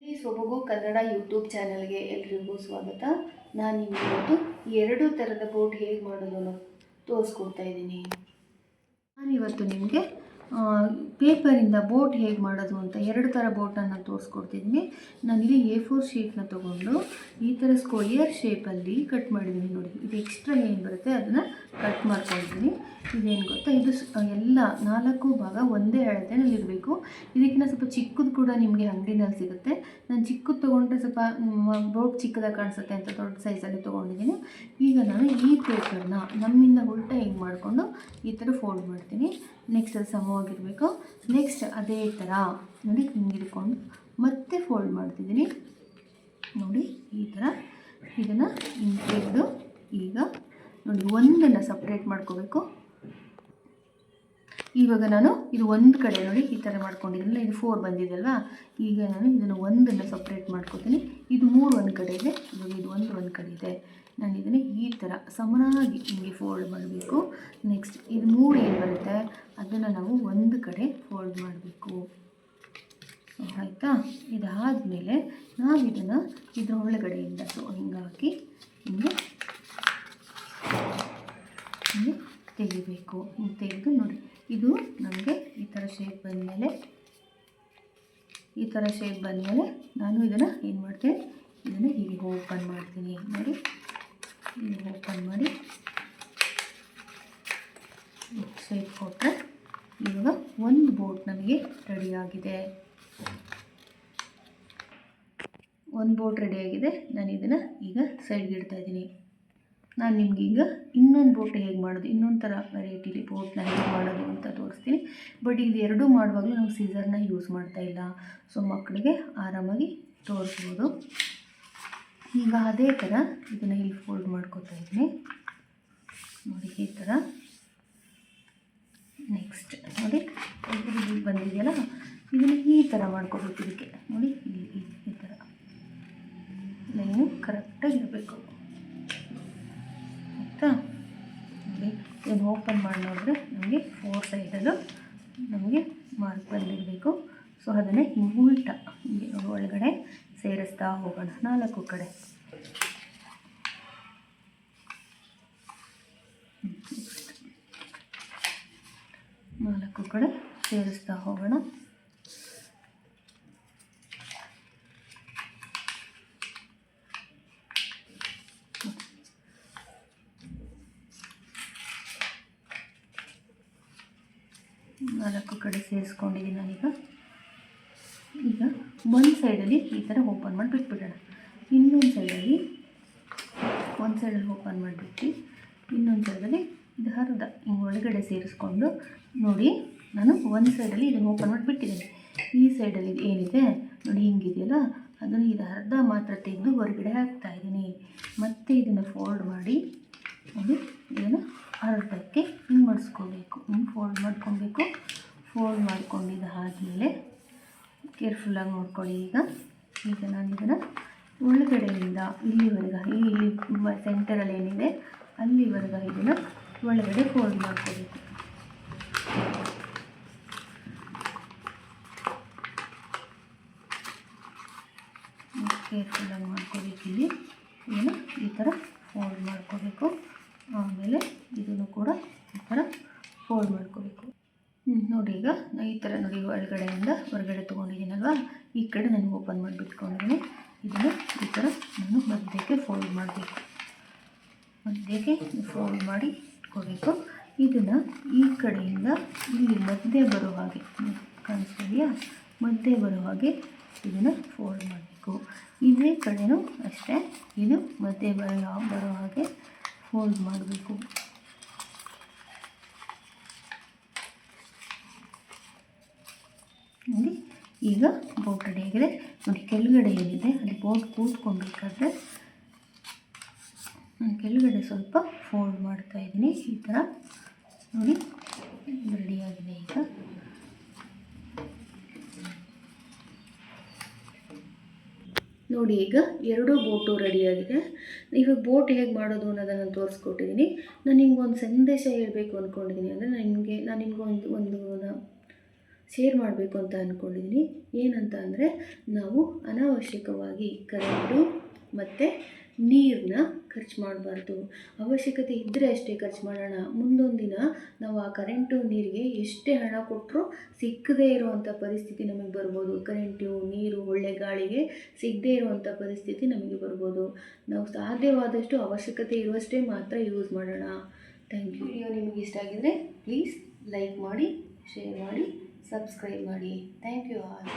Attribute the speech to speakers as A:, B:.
A: ಈ ಸೊಬಗು ಕನ್ನಡ ಯೂಟ್ಯೂಬ್ ಚಾನಲ್ಗೆ ಎಲ್ರಿಗೂ ಸ್ವಾಗತ. ನಾನು ನಿಮಗೆ ಇವತ್ತು 2 ಥರದ ಬೋಟ್ ಹೇಗೆ ಮಾಡೋದು ಅನ್ನೋದು ತೋರಿಸ್ಕೊಡ್ತಾ ಇದ್ದೀನಿ. ನಾನಿವತ್ತು ನಿಮಗೆ ಪೇಪರಿಂದ ಬೋಟ್ ಹೇಗೆ ಮಾಡೋದು ಅಂತ 2 ಥರ ಬೋಟನ್ನು ತೋರಿಸ್ಕೊಡ್ತಿದ್ದೀನಿ. ನಾನಿಲ್ಲಿ A4 ಶೀಟ್ನ ತೊಗೊಂಡು ಈ ಥರ ಸ್ಕ್ವಯರ್ ಶೇಪಲ್ಲಿ ಕಟ್ ಮಾಡಿದ್ದೀನಿ. ನೋಡಿ, ಇದು ಎಕ್ಸ್ಟ್ರಾ ಏನು ಬರುತ್ತೆ ಅದನ್ನು ಕಟ್ ಮಾಡ್ಕೊಳ್ತೀನಿ. ಇದೇನು ಗೊತ್ತಾ, ಇದು ಎಲ್ಲ 4 ಭಾಗ ಒಂದೇ ಅಳತೆನಲ್ಲಿ ಇರಬೇಕು. ಇದಕ್ಕಿಂತ ಸ್ವಲ್ಪ ಚಿಕ್ಕದು ಕೂಡ ನಿಮಗೆ ಅಂಗಡಿನಲ್ಲಿ ಸಿಗುತ್ತೆ. ನಾನು ಚಿಕ್ಕದು ತೊಗೊಂಡ್ರೆ ಸ್ವಲ್ಪ ಬೋಟ್ ಚಿಕ್ಕದಾಗಿ ಕಾಣಿಸುತ್ತೆ ಅಂತ ದೊಡ್ಡ ಸೈಜಲ್ಲಿ ತೊಗೊಂಡಿದ್ದೀನಿ. ಈಗ ನಾನು ಈ ಪೇಪರ್ನ ನಮ್ಮಿಂದ ಉಲ್ಟಾ ಹಿಂಗೆ ಮಾಡಿಕೊಂಡು ಈ ಥರ ಫೋಲ್ಡ್ ಮಾಡ್ತೀನಿ. ನೆಕ್ಸ್ಟ್ ಅದು ಸಮವಾಗಿರಬೇಕು. ನೆಕ್ಸ್ಟ್ ಅದೇ ಥರ ನೋಡಿ ಹಿಂಗೆ ಹಿಡ್ಕೊಂಡು ಮತ್ತೆ ಫೋಲ್ಡ್ ಮಾಡ್ತಿದ್ದೀನಿ. ನೋಡಿ ಈ ಥರ ಇದನ್ನು ಹಿಂಗೆ ತೆಗೆದು ಈಗ ನೋಡಿ ಒಂದನ್ನು ಸಪ್ರೇಟ್ ಮಾಡ್ಕೋಬೇಕು. ಇವಾಗ ನಾನು ಇದು ಒಂದು ಕಡೆ ನೋಡಿ ಈ ಥರ ಮಾಡ್ಕೊಂಡಿದ್ದೀನಲ್ಲ, ಇದು 4 ಬಂದಿದೆಯಲ್ವಾ. ಈಗ ನಾನು ಇದನ್ನು ಒಂದನ್ನು ಸಪ್ರೇಟ್ ಮಾಡ್ಕೋತೀನಿ. ಇದು 3 ಒಂದು ಕಡೆ ಇದೆ, ಇವಾಗ ಇದು ಒಂದು ಕಡೆ ಇದೆ. ನಾನು ಇದನ್ನು ಈ ಥರ ಸಮನಾಗಿ ಹಿಂಗೆ ಫೋಲ್ಡ್ ಮಾಡಬೇಕು. ನೆಕ್ಸ್ಟ್ ಇದು 3 ಏನು ಬರುತ್ತೆ ಅದನ್ನು ನಾವು ಒಂದು ಕಡೆ ಫೋಲ್ಡ್ ಮಾಡಬೇಕು. ಆಯಿತಾ? ಇದಾದಮೇಲೆ ನಾವು ಇದನ್ನು ಇದರ ಒಳಗಡೆಯಿಂದ ಹಿಂಗೆ ಹಾಕಿ ಹಿಂಗೆ ತೆಗಿಬೇಕು. ಹಿಂಗೆ ತೆಗೆದು ನೋಡಿ, ಇದು ನಮಗೆ ಈ ಥರ ಶೇಪ್ ಬಂದಮೇಲೆ ನಾನು ಇದನ್ನು ಏನು ಮಾಡ್ತೀನಿ, ಇದನ್ನು ಹೀಗೆ ಓಪನ್ ಮಾಡ್ತೀನಿ. ನೋಡಿ, ಹೀಗೆ ಓಪನ್ ಮಾಡಿ ಶೇಪ್ ಕೊಟ್ಟರೆ ಇವಾಗ ಒಂದು ಬೋಟ್ ನಮಗೆ ರೆಡಿಯಾಗಿದೆ. ನಾನು ಇದನ್ನು ಈಗ ಸೈಡ್ಗೆ ಇಡ್ತಾ ಇದ್ದೀನಿ. ನಾನು ನಿಮ್ಗೆ ಈಗ ಇನ್ನೊಂದು ಬೋಟ್ ಹೇಗೆ ಮಾಡೋದು, ಇನ್ನೊಂದು ಥರ ವೆರೈಟಿಲಿ ಬೋಟ್ನ ಹೇಗೆ ಮಾಡೋದು ಅಂತ ತೋರಿಸ್ತೀನಿ. ಬಟ್ ಇದು 2 ಮಾಡುವಾಗಲೂ ನಾವು ಸೀಸರ್ನ ಯೂಸ್ ಮಾಡ್ತಾಯಿಲ್ಲ, ಸೊ ಮಕ್ಕಳಿಗೆ ಆರಾಮಾಗಿ ತೋರಿಸ್ಬೋದು. ಈಗ ಅದೇ ಥರ ಇದನ್ನು ಇಲ್ಲಿ ಫೋಲ್ಡ್ ಮಾಡ್ಕೊತಾ ಇದ್ದೀನಿ. ನೋಡಿ ಈ ಥರ. ನೆಕ್ಸ್ಟ್ ನೋಡಿ ಇದು ಬಂದಿದೆಯಲ್ಲ, ಇದನ್ನು ಈ ಥರ ಮಾಡ್ಕೋಬೇಕು. ಇದಕ್ಕೆ ನೋಡಿ ಈ ಥರ ಲೈನು ಕರೆಕ್ಟಾಗಿರಬೇಕು. ಆಯಿತಾ? ನೋಡಿ ಇದನ್ನು ಓಪನ್ ಮಾಡಿ ನೋಡಿದ್ರೆ ನಮಗೆ 4 ಸೈಡಲ್ಲೂ ನಮಗೆ ಮಾರ್ಕ್ ಬಂದಿರಬೇಕು. ಸೊ ಅದನ್ನೇ ಹಿಂಗೆ ಉಲ್ಟಾ ಹಿಂಗೆ ಒಳಗಡೆ ಸೇರಿಸ್ತಾ ಹೋಗೋಣ 4 ಕಡೆ. ನಾಲ್ಕು ಕಡೆ ಸೇರಿಸ್ತಾ ಹೋಗೋಣ. ನಾಲ್ಕು ಕಡೆ ಸೇರಿಸ್ಕೊಂಡಿದ್ದೀನಿ ನಾನೀಗ. ಈಗ ಒಂದು ಸೈಡಲ್ಲಿ ಈ ಥರ ಓಪನ್ ಮಾಡಿ ಬಿಟ್ಬಿಡೋಣ. ಇನ್ನೊಂದು ಸೈಡಲ್ಲಿ ಓಪನ್ ಮಾಡಿಬಿಟ್ಟು ಇನ್ನೊಂದು ಸೈಡಲ್ಲಿ ಇದು ಅರ್ಧ ಹಿಂಗೆ ಒಳಗಡೆ ಸೇರಿಸ್ಕೊಂಡು ನೋಡಿ, ನಾನು ಒಂದು ಸೈಡಲ್ಲಿ ಇದನ್ನು ಓಪನ್ ಮಾಡಿಬಿಟ್ಟಿದ್ದೀನಿ. ಈ ಸೈಡಲ್ಲಿ ಏನಿದೆ ನೋಡಿ ಹಿಂಗಿದೆಯಲ್ಲ, ಅದನ್ನು ಇದು ಅರ್ಧ ಮಾತ್ರ ತೆಗೆದು ಹೊರಗಡೆ ಹಾಕ್ತಾಯಿದ್ದೀನಿ. ಮತ್ತು ಇದನ್ನು ಫೋಲ್ಡ್ ಮಾಡಿ ನೋಡಿ ಇದನ್ನು ಅರ್ಧಕ್ಕೆ ಹಿಂಗೆ ಮಾಡಿಸ್ಕೋಬೇಕು. ಹಿಂಗೆ ಫೋಲ್ಡ್ ಮಾಡ್ಕೊಬೇಕು. ಫೋಲ್ಡ್ ಮಾಡ್ಕೊಂಡಿದ್ದು ಆದಮೇಲೆ ಕೇರ್ಫುಲ್ಲಾಗಿ ನೋಡ್ಕೊಳ್ಳಿ. ಈಗ ನಾನು ಇದನ್ನು ಒಳಗಡೆಯಿಂದ ಇಲ್ಲಿವರೆಗೆ ಇಲ್ಲಿ ಸೆಂಟರಲ್ಲಿ ಏನಿದೆ ಅಲ್ಲಿವರೆಗೆ ಇದನ್ನು ಒಳಗಡೆ ಫೋಲ್ಡ್ ಮಾಡ್ಕೋಬೇಕು. ಕೇರ್ಫುಲ್ಲಾಗಿ ಮಾಡ್ಕೋಬೇಕು. ಇದನ್ನು ಈ ಥರ ಫೋಲ್ಡ್ ಮಾಡ್ಕೋಬೇಕು. ಆಮೇಲೆ ಇದನ್ನು ಕೂಡ ಈ ಥರ ಫೋಲ್ಡ್ ಮಾಡ್ಕೋಬೇಕು. ನೋಡಿ ಈಗ ಈ ಥರ ನೋಡಿ ಒಳಗಡೆಯಿಂದ ಹೊರಗಡೆ ತೊಗೊಂಡಿದ್ದೀನಲ್ವ, ಈ ಕಡೆ ನಾನು ಓಪನ್ ಮಾಡಿಬಿಟ್ಕೊಂಡಿದ್ದೀನಿ. ಇದನ್ನು ಈ ಥರ ನಾನು ಮಧ್ಯಕ್ಕೆ ಫೋಲ್ಡ್ ಮಾಡಬೇಕು. ಮಧ್ಯಕ್ಕೆ ಫೋಲ್ಡ್ ಮಾಡಿ ಇಟ್ಕೋಬೇಕು. ಇದನ್ನು ಈ ಕಡೆಯಿಂದ ಇಲ್ಲಿ ಮಧ್ಯೆ ಬರೋ ಹಾಗೆ ಕಾಣಿಸ್ತಿದೆಯಾ, ಮಧ್ಯೆ ಬರೋ ಹಾಗೆ ಇದನ್ನು ಫೋಲ್ಡ್ ಮಾಡಬೇಕು. ಇದೇ ಕಡೆಯೂ ಅಷ್ಟೇ, ಇದು ಮಧ್ಯೆ ಬರೋ ಹಾಗೆ ಫೋಲ್ಡ್ ಮಾಡಬೇಕು. ನೋಡಿ ಈಗ ಬೋಟ್ ರೆಡಿ ಆಗಿದೆ. ನೋಡಿ ಕೆಳಗಡೆ ಏನಿದೆ ಅಲ್ಲಿ ಬೋಟ್ ಕೂತ್ಕೊಬೇಕಾದ್ರೆ ನಾನು ಕೆಳಗಡೆ ಸ್ವಲ್ಪ ಫೋಲ್ಡ್ ಮಾಡ್ತಾಯಿದ್ದೀನಿ. ಈ ಥರ ನೋಡಿ ರೆಡಿಯಾಗಿದೆ. ಈಗ ನೋಡಿ ಈಗ 2 ಬೋಟು ರೆಡಿಯಾಗಿದೆ. ಇವಾಗ ಬೋಟ್ ಹೇಗೆ ಮಾಡೋದು ಅನ್ನೋದನ್ನು ತೋರಿಸ್ಕೊಟ್ಟಿದ್ದೀನಿ. ನಾನು ನಿಮ್ಗೊಂದು ಸಂದೇಶ ಹೇಳಬೇಕು ಅಂದ್ಕೊಂಡಿದ್ದೀನಿ. ಅಂದರೆ ನಾನು ನಿಮಗೆ ಒಂದು ಶೇರ್ ಮಾಡಬೇಕು ಅಂತ ಅಂದ್ಕೊಂಡಿದ್ದೀನಿ. ಏನಂತ ಅಂದರೆ, ನಾವು ಅನಾವಶ್ಯಕವಾಗಿ ಕರೆಂಟು ಮತ್ತು ನೀರನ್ನ ಖರ್ಚು ಮಾಡಬಾರ್ದು. ಅವಶ್ಯಕತೆ ಇದ್ದರೆ ಅಷ್ಟೇ ಖರ್ಚು ಮಾಡೋಣ. ಮುಂದೊಂದು ದಿನ ನಾವು ಆ ಕರೆಂಟು ನೀರಿಗೆ ಎಷ್ಟೇ ಹಣ ಕೊಟ್ಟರೂ ಸಿಕ್ಕದೇ ಇರುವಂಥ ಪರಿಸ್ಥಿತಿ ನಮಗೆ ಬರ್ಬೋದು. ಕರೆಂಟು, ನೀರು, ಒಳ್ಳೆ ಗಾಳಿಗೆ ಸಿಗದೇ ಇರುವಂಥ ಪರಿಸ್ಥಿತಿ ನಮಗೆ ಬರ್ಬೋದು. ನಾವು ಸಾಧ್ಯವಾದಷ್ಟು ಅವಶ್ಯಕತೆ ಇರುವಷ್ಟೇ ಮಾತ್ರ ಯೂಸ್ ಮಾಡೋಣ. Thank you. ವಿಡಿಯೋ ನಿಮಗೆ ಇಷ್ಟ ಆಗಿದರೆ ಪ್ಲೀಸ್ ಲೈಕ್ ಮಾಡಿ, ಶೇರ್ ಮಾಡಿ, ಸಬ್ಸ್ಕ್ರೈಬ್ ಮಾಡಿ. Thank you all.